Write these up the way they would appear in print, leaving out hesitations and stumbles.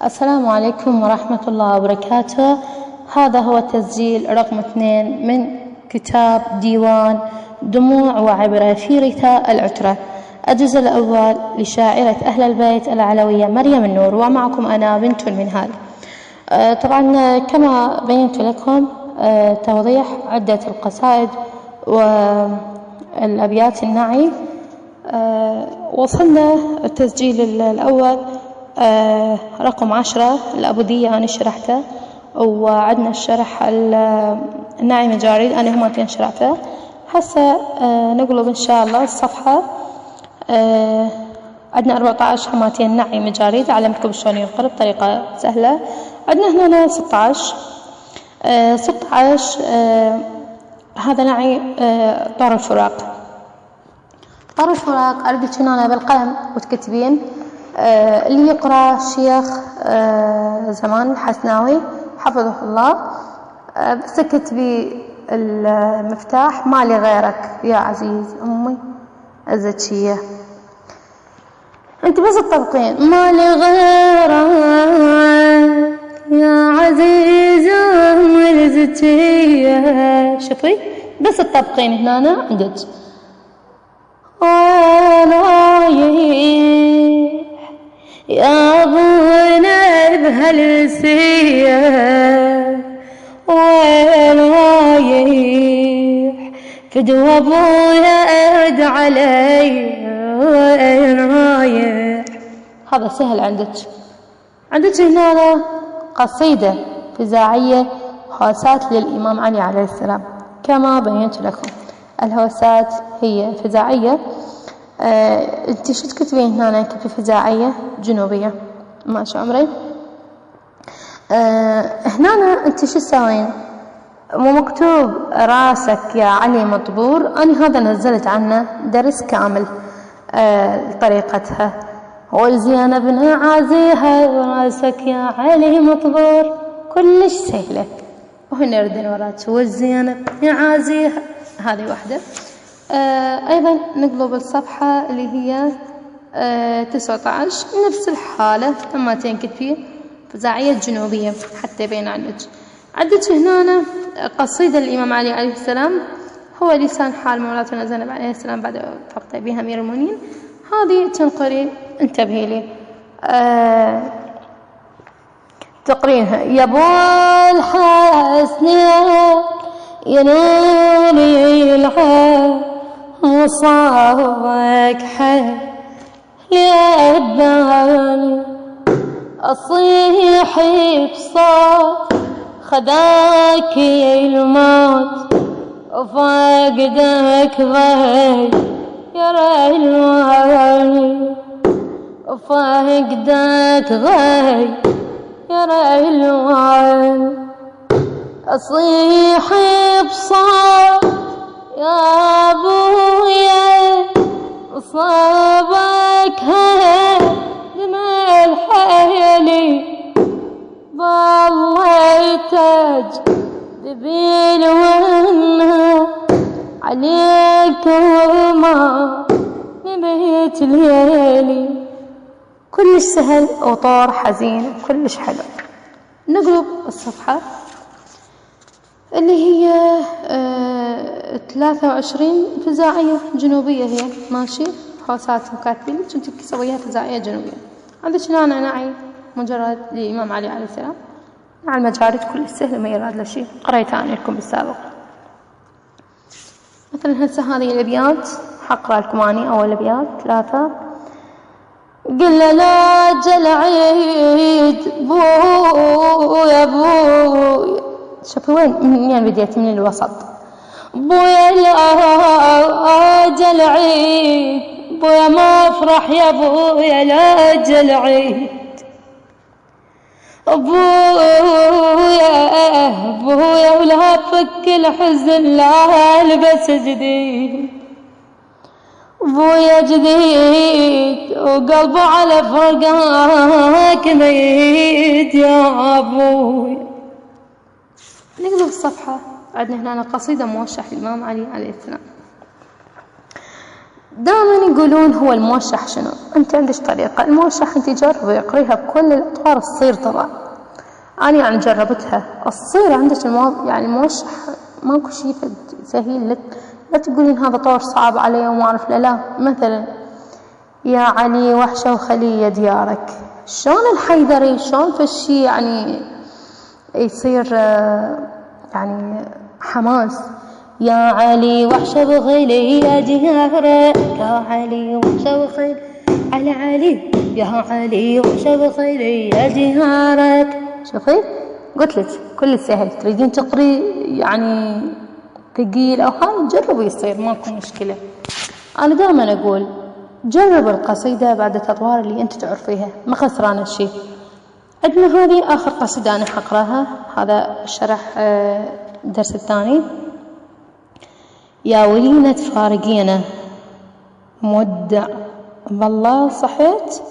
السلام عليكم ورحمة الله وبركاته. هذا هو تسجيل رقم 2 من كتاب ديوان دموع وعبرة في رثاء العترة، الجزء الأول لشاعرة أهل البيت العلوية مريم النور، ومعكم أنا بنت المنهال. طبعا كما بينت لكم توضيح عدة القصائد والأبيات النعي. وصلنا التسجيل الأول رقم 10 الأبودية أنا شرحته، وعدنا الشرح النعي مجاريد أنا همتين شرحته. هسه نقلب إن شاء الله الصفحة. عدنا 14 همتين نعي مجاريد، علمتكم شلون ينقل بطريقة سهلة. عدنا هنا 16 هذا نعي طار الفراق. طار الفراق أريدك هنا بالقلم وتكتبين. اللي يقرأ الشيخ زمان الحسناوي حفظه الله، بس كتبي المفتاح مالي غيرك يا عزيز أمي الزكية. انت بس تطبقين مالي غيرك يا عزيز أمي الزكية. شوفي بس تطبقين هنا عندك يا ابونا بهالسية وين رايح فدوى ابويا اد علي وين رايح. هذا سهل. عندك هنا قصيدة فزاعية هوسات للإمام علي عليه السلام كما بينت لكم. الهوسات هي فزاعية. انت شو تكتبين هنا؟ كتبي فزاعية جنوبية ماشي عمري. هنا انت شو تسوين؟ مو مكتوب راسك يا علي مطبور. انا هذا نزلت عنه درس كامل طريقتها. والزينب عازيها وراسك يا علي مطبور، كلش سهلة. وهنا ردن وراك والزينب عازيها، هذه واحدة. أيضا نقلب الصفحة اللي هي 19 نفس الحالة لما تنكتبين فزاعية جنوبية حتى بين عندك هنا قصيدة الإمام علي عليه السلام، هو لسان حال مولاتنا زينب عليه السلام بعد فقط بها أمير المؤمنين. هذه تنقري انتبهي لي. تقرينها يا ابو الحسن يا نوري العين وصابك حي لأباني أصيح بصوت خداك الموت وفاقدك غي يا ريلواني وفاقدك غي يا ريلواني أصيح بصوت يا أبويا صابك دمع الحيلي ضليتج دبيل وانا عليك وما نبيت ليالي. كلش سهل وطار حزين كلش حلو. نقلب الصفحة اللي هي 23 فزاعية جنوبية هي ماشي. هوسات مكاتبين كنت تسويها فزاعية جنوبية. عندك هنا نعي مجرد للإمام علي عليه السلام مع المجارد كل سهل ما يراد له شيء قريتها أنا لكم بالسابق. مثلا هسه هذه الأبيات حقرأ لكم أنا أول أبيات 3. قل لا جلعيد بويا بويا. شوفوا وين منين بديت من الوسط. بويا لا جلعيد بويا ما افرح يا بويا لا جلعيد. بويا ولا فك الحزن لا البس جديد. بويا جديد وقلبه على فرقاك ميت يا بويا. نقلب الصفحة. عندنا هنا قصيدة موشح للإمام علي عليه السلام. دائما يقولون هو الموشح شنو؟ أنت عندك طريقة الموشح، أنت جربي اقريها بكل الأطوار تصير طبعا. أنا يعني جربتها تصير عندك يعني الموشح ماكو شيء سهل لك. لا تقولين هذا طور صعب علي وما أعرف. لا مثلا يا علي وحشة وخلية ديارك، شلون الحيدري شلون في الشيء يعني يصير يعني حماس. يا علي وحشة وخلية ديارك، يا علي وحشة وخلية على علي، يا علي وحشة وخلية ديارك. شوفي قلت لك كل سهل. تريدين تقري يعني ثقيل أو هاي جربوا يصير ماكو مشكلة. أنا دائما أقول جرب القصيدة بعد الأطوار اللي أنت تعرفيها، ما خسرانة شيء. عندنا هذه آخر قصيدة أنا حقراها، هذا شرح الدرس الثاني. يا ولينا تفارقينا مودع والله صحيت.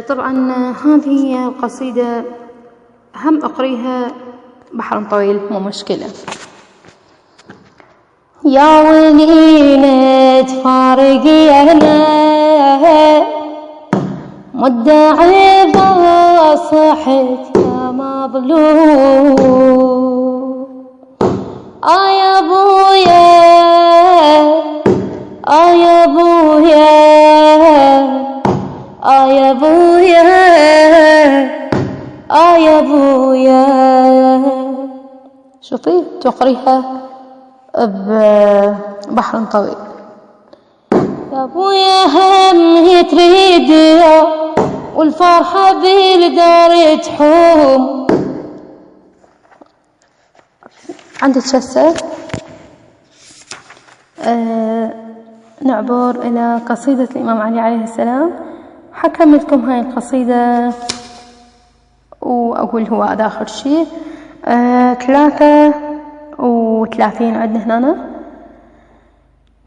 طبعا هذه القصيدة هم أقريها بحر طويل مو مشكلة. يا ولينا تفارقينا مدعي صحت يا مظلوم. يا بويا يا بويا يا بويا يا بويا. شوفي تقريها ببحر طويل. يا بويا هم تريد والفرحة بالدار تحوم. عندك هسه نعبر إلى قصيدة الإمام علي عليه السلام. حكمل لكم هاي القصيدة وأقول هو هذا آخر شيء. 33 عندنا هنا.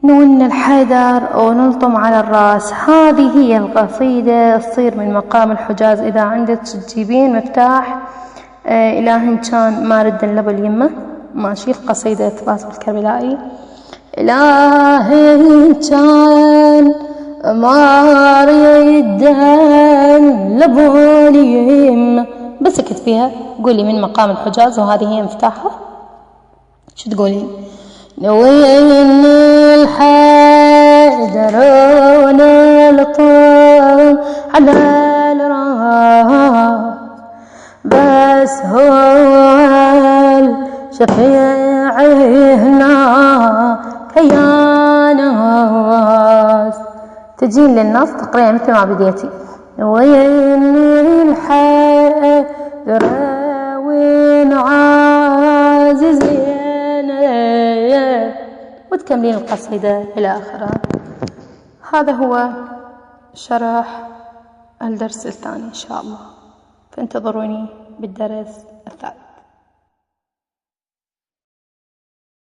نون الحيدر ونلطم على الراس. هذه هي القصيدة تصير من مقام الحجاز. إذا عندك تجيبين مفتاح إلهن كان ما رد اللبل يمه ماشي. قصيدة فاصل الكربلائي. إلهن كان ما رد اللبل يمه بس اكتب فيها قولي من مقام الحجاز وهذه هي مفتاحها. شو تقولين؟ نوين الحيدر ونلطم على الراس بس هو الشفيع هنا كيا ناس. تجين للنص تقريبا مثل ما بديتي. نوين الحيدر ونعاززين وتكملين القصيدة إلى آخرها. هذا هو شرح الدرس الثاني إن شاء الله، فانتظروني بالدرس الثالث.